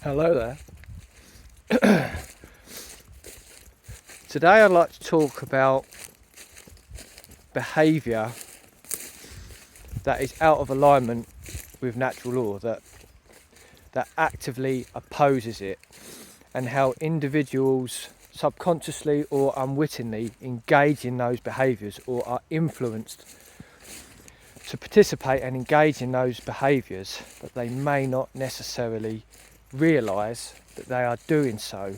Hello there. Today I'd like to talk about behaviour that is out of alignment with natural law, that actively opposes it, and how individuals subconsciously or unwittingly engage in those behaviours or are influenced to participate and engage in those behaviours, but they may not necessarily realise that they are doing so.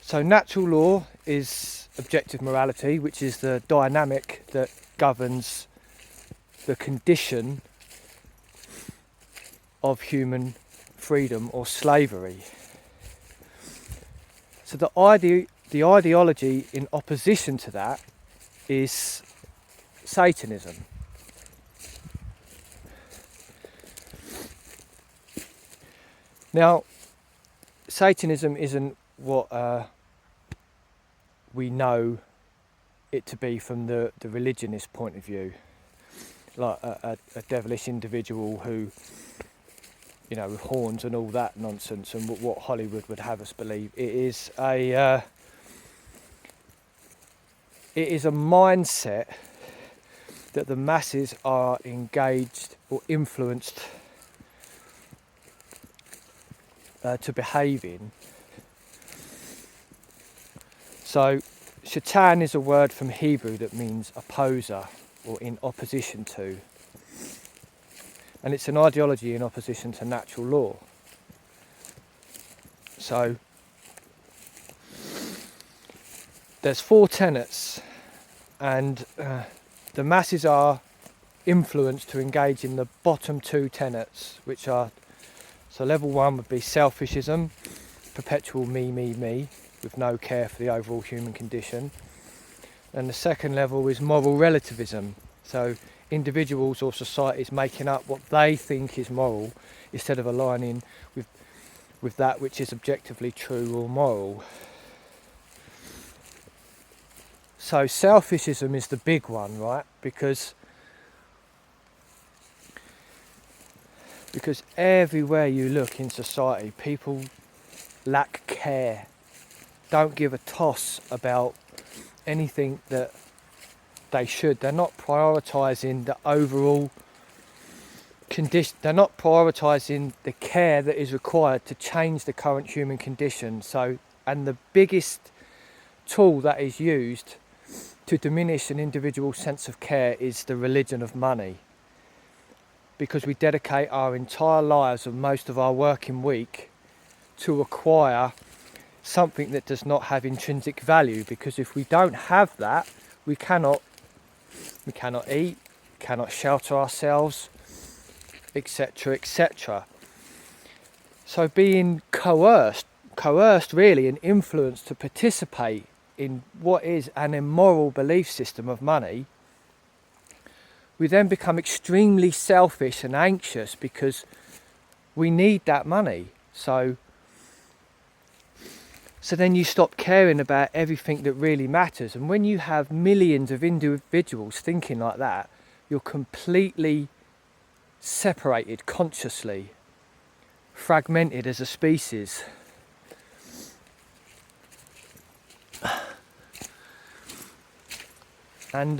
So natural law is objective morality, which is the dynamic that governs the condition of human freedom or slavery. So the ideology in opposition to that is Satanism. Now, Satanism isn't what we know it to be from the religionist point of view, like a devilish individual who, you know, with horns and all that nonsense, and what Hollywood would have us believe. It is a mindset that the masses are engaged or influenced to behave in. So Satan is a word from Hebrew that means opposer or in opposition to, and it's an ideology in opposition to natural law. So there's 4 tenets, and the masses are influenced to engage in the bottom 2 tenets, which are, so level 1 would be selfishism, perpetual me, with no care for the overall human condition. And the second level is moral relativism, so individuals or societies making up what they think is moral instead of aligning with that which is objectively true or moral. So selfishism is the big one, right? Because everywhere you look in society, people lack care, don't give a toss about anything that they should. They're not prioritising the overall condition, they're not prioritising the care that is required to change the current human condition. So, and the biggest tool that is used to diminish an individual's sense of care is the religion of money, because we dedicate our entire lives and most of our working week to acquire something that does not have intrinsic value, because if we don't have that, we cannot eat, cannot shelter ourselves, etc. So being coerced really, and influenced to participate in what is an immoral belief system of money, we then become extremely selfish and anxious because we need that money. So then you stop caring about everything that really matters. And when you have millions of individuals thinking like that, you're completely separated consciously, fragmented as a species. And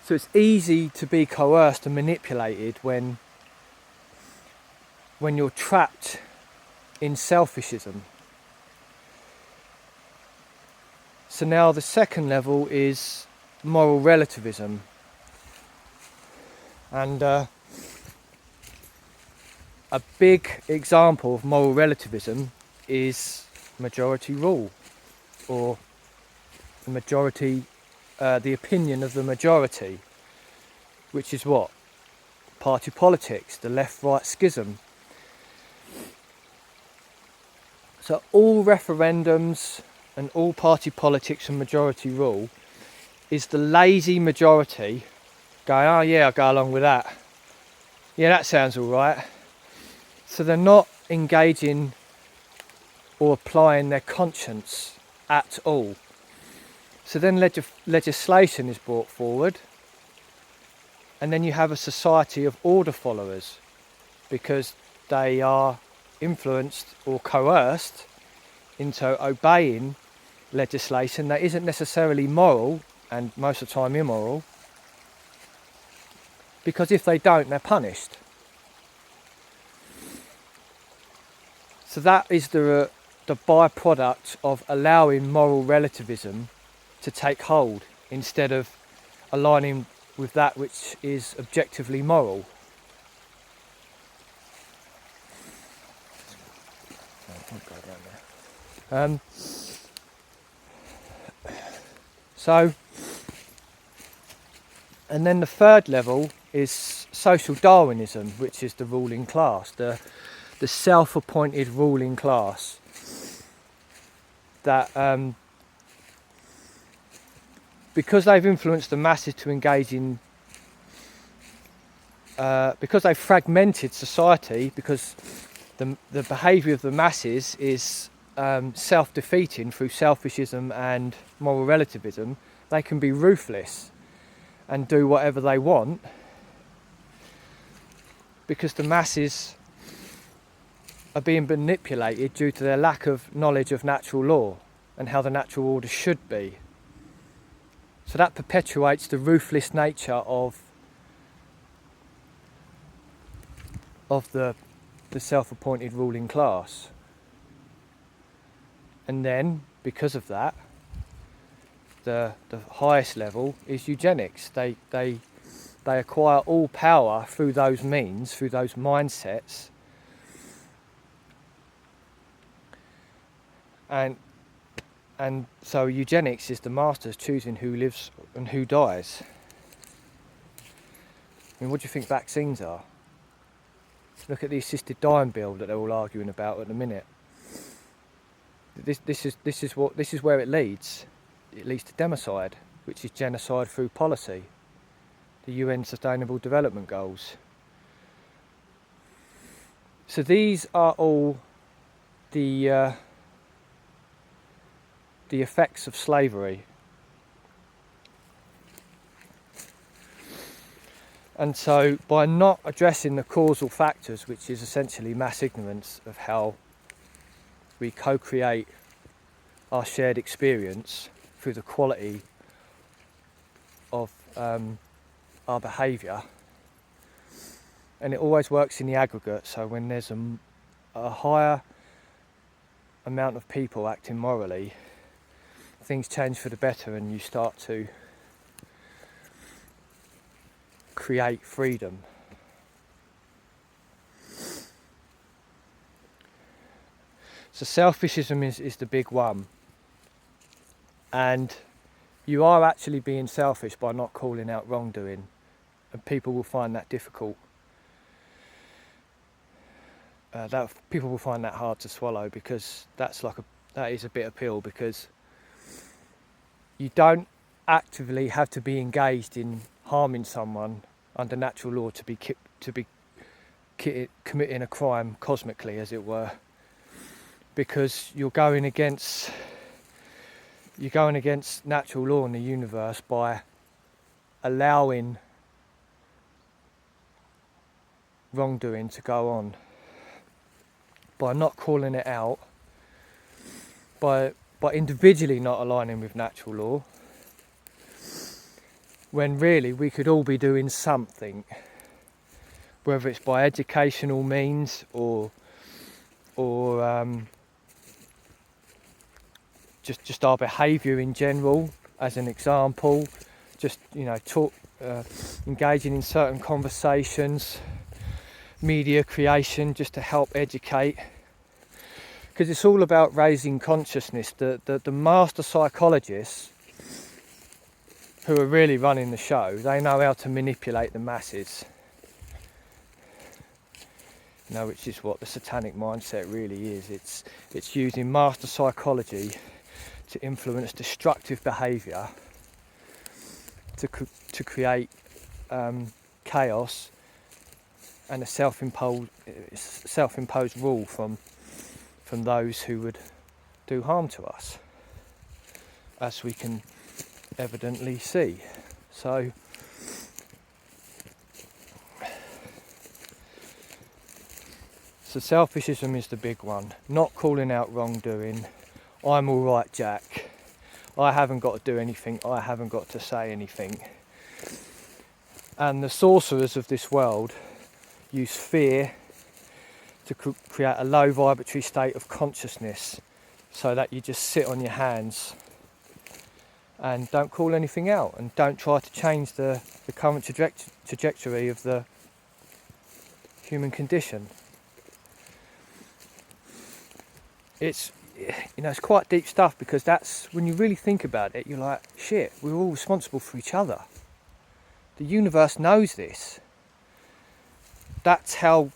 so it's easy to be coerced and manipulated when you're trapped in selfishism. So now the second level is moral relativism. And a big example of moral relativism is majority rule, or the opinion of the majority, which is what? Party politics, the left-right schism. So all referendums and all party politics and majority rule is the lazy majority going, oh yeah, I'll go along with that. Yeah, that sounds all right. So they're not engaging or applying their conscience at all. So then legislation is brought forward, and then you have a society of order followers, because they are influenced or coerced into obeying legislation that isn't necessarily moral, and most of the time immoral, because if they don't, they're punished. So that is the byproduct of allowing moral relativism to take hold instead of aligning with that which is objectively moral. And then the third level is social Darwinism, which is the ruling class, the self-appointed ruling class that because they've influenced the masses to engage in because they've fragmented society, because the behaviour of the masses is self-defeating through selfishism and moral relativism, they can be ruthless and do whatever they want, because the masses are being manipulated due to their lack of knowledge of natural law and how the natural order should be. So that perpetuates the ruthless nature of the self-appointed ruling class. And then, because of that, the highest level is eugenics. They acquire all power through those means, through those mindsets, and so eugenics is the masters choosing who lives and who dies. I mean, what do you think vaccines are? Look at the assisted dying bill that they're all arguing about at the minute. This is where it leads. It leads to democide, which is genocide through policy. The UN Sustainable Development Goals. So these are all the effects of slavery. And so by not addressing the causal factors, which is essentially mass ignorance of how we co-create our shared experience through the quality of our behaviour, and it always works in the aggregate. So when there's a higher amount of people acting morally, things change for the better, and you start to create freedom. So selfishism is the big one, and you are actually being selfish by not calling out wrongdoing, and people will find that difficult. People will find that hard to swallow, because that is a bitter pill, because you don't actively have to be engaged in harming someone under natural law to be committing a crime cosmically, as it were, because you're going against natural law in the universe by allowing wrongdoing to go on, by not calling it out, by individually not aligning with natural law, when really we could all be doing something, whether it's by educational means or just our behaviour in general. As an example, just engaging in certain conversations, media creation, just to help educate, because it's all about raising consciousness. The master psychologists who are really running the show, they know how to manipulate the masses, which is what the Satanic Mindset really is. It's using master psychology to influence destructive behaviour, to create chaos and a self-imposed rule from those who would do harm to us, as we can evidently see. So selfishism is the big one. Not calling out wrongdoing. I'm all right, Jack. I haven't got to do anything. I haven't got to say anything. And the sorcerers of this world use fear to create a low vibratory state of consciousness, so that you just sit on your hands and don't call anything out, and don't try to change the current trajectory of the human condition. It's it's quite deep stuff, because that's, when you really think about it, you're like, shit, we're all responsible for each other. The universe knows this. That's how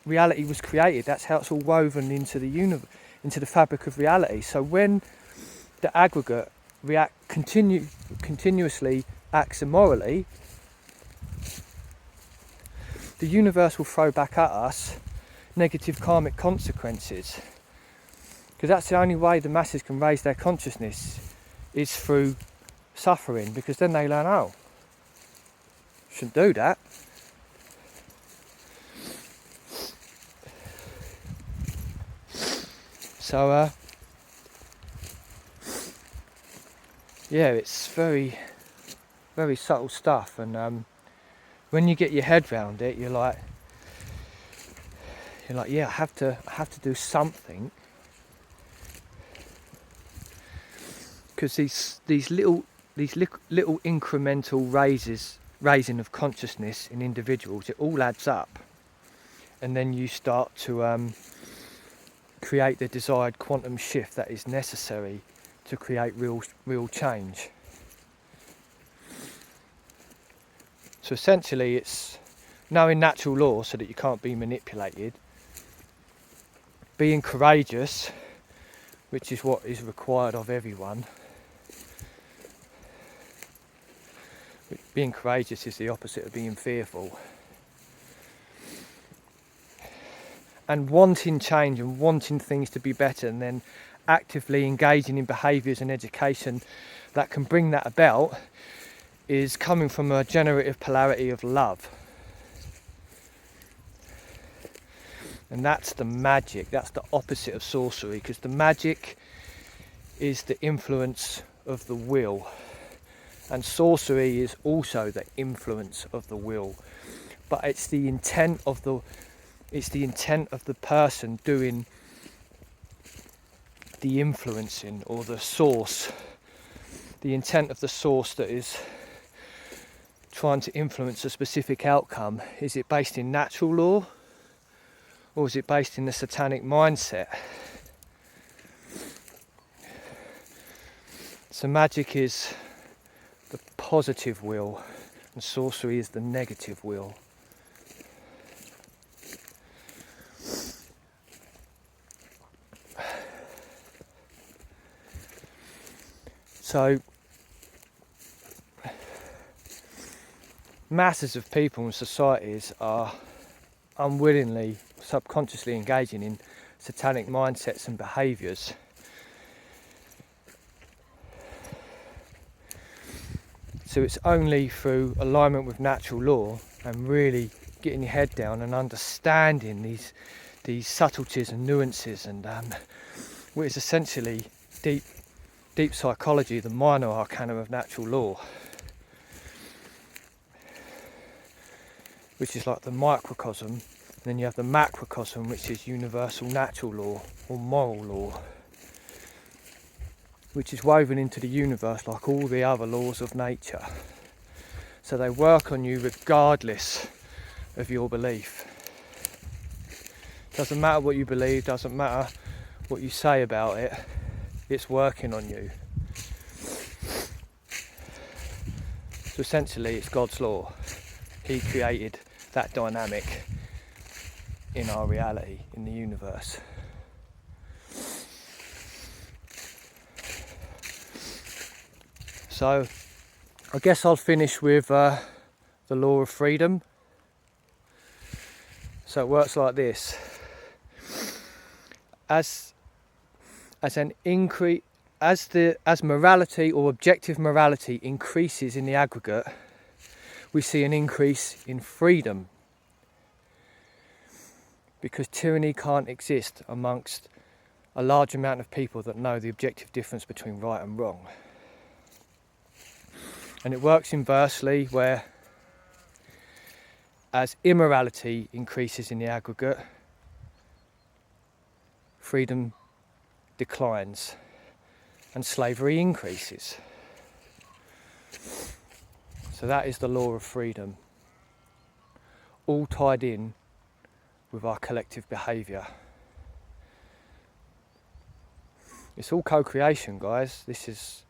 reality was created. That's how it's all woven into the into the fabric of reality. So when the aggregate continuously acts immorally, the universe will throw back at us negative karmic consequences. Because that's the only way the masses can raise their consciousness, is through suffering, because then they learn, oh, shouldn't do that. So yeah, it's very, very subtle stuff, and when you get your head round it, you're like, yeah, I have to do something, because these little incremental raising of consciousness in individuals, it all adds up, and then you start to create the desired quantum shift that is necessary to create real change. So essentially, it's knowing natural law so that you can't be manipulated, being courageous, which is what is required of everyone. Being courageous is the opposite of being fearful. And wanting change and wanting things to be better, and then actively engaging in behaviours and education that can bring that about, is coming from a generative polarity of love. And that's the magic, that's the opposite of sorcery, because the magic is the influence of the will, and sorcery is also the influence of the will, but it's the intent of the person doing the influencing, or the source, the intent of the source that is trying to influence a specific outcome. Is it based in natural law, or is it based in the Satanic mindset? So magic is the positive will, and sorcery is the negative will. So masses of people and societies are unwillingly, subconsciously engaging in satanic mindsets and behaviours. So it's only through alignment with natural law and really getting your head down and understanding these subtleties and nuances, and what is essentially deep psychology, the minor arcana of natural law, which is like the microcosm, and then you have the macrocosm, which is universal natural law or moral law, which is woven into the universe like all the other laws of nature. So they work on you regardless of your belief. Doesn't matter what you believe, doesn't matter what you say about it, it's working on you. So essentially it's God's law. He created that dynamic in our reality, in the universe. So I guess I'll finish with the law of freedom. So it works like this. As an increase, as morality or objective morality increases in the aggregate, we see an increase in freedom, because tyranny can't exist amongst a large amount of people that know the objective difference between right and wrong. And it works inversely, where as immorality increases in the aggregate, freedom declines and slavery increases. So that is the law of freedom, all tied in with our collective behaviour. It's all co-creation, guys.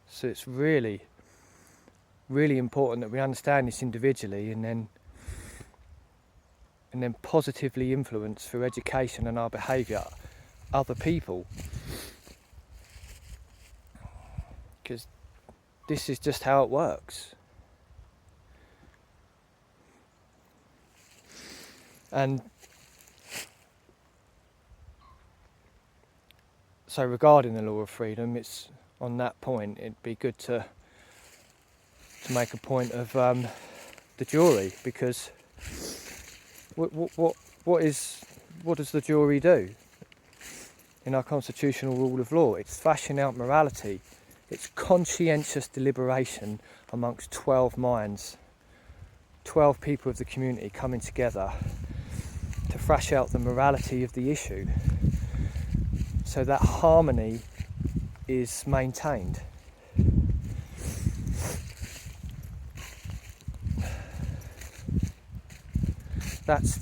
So it's really, really important that we understand this individually, and then positively influence through education and our behaviour other people, because this is just how it works. And so regarding the law of freedom, it's on that point, it'd be good to make a point of the jury, because what does the jury do in our constitutional rule of law? It's fashioning out morality. It's conscientious deliberation amongst 12 minds, 12 people of the community coming together to thrash out the morality of the issue, so that harmony is maintained. That's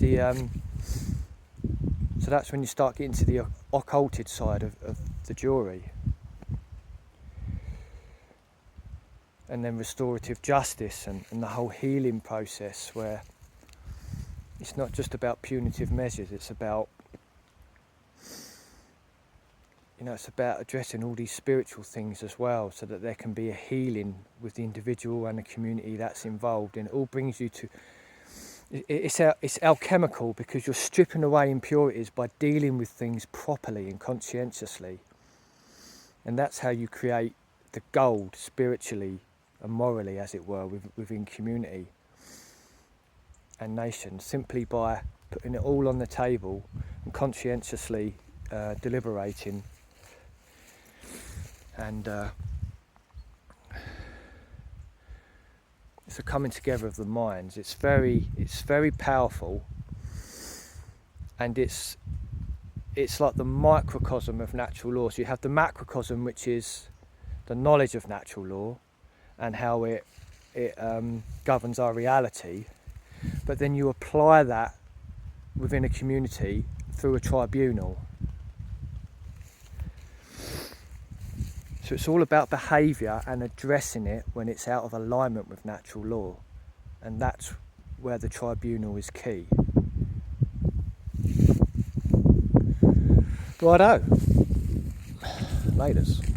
so that's when you start getting to the occulted side of the jury. And then restorative justice and the whole healing process, where it's not just about punitive measures, it's about, it's about addressing all these spiritual things as well, so that there can be a healing with the individual and the community that's involved. And it all brings you to, it's alchemical, because you're stripping away impurities by dealing with things properly and conscientiously. And that's how you create the gold spiritually and morally, as it were, within community and nation, simply by putting it all on the table and conscientiously deliberating and it's a coming together of the minds. It's very powerful, and it's like the microcosm of natural law. So you have the macrocosm, which is the knowledge of natural law and how it governs our reality, but then you apply that within a community through a tribunal. So it's all about behaviour and addressing it when it's out of alignment with natural law, and that's where the tribunal is key. Righto. Laters.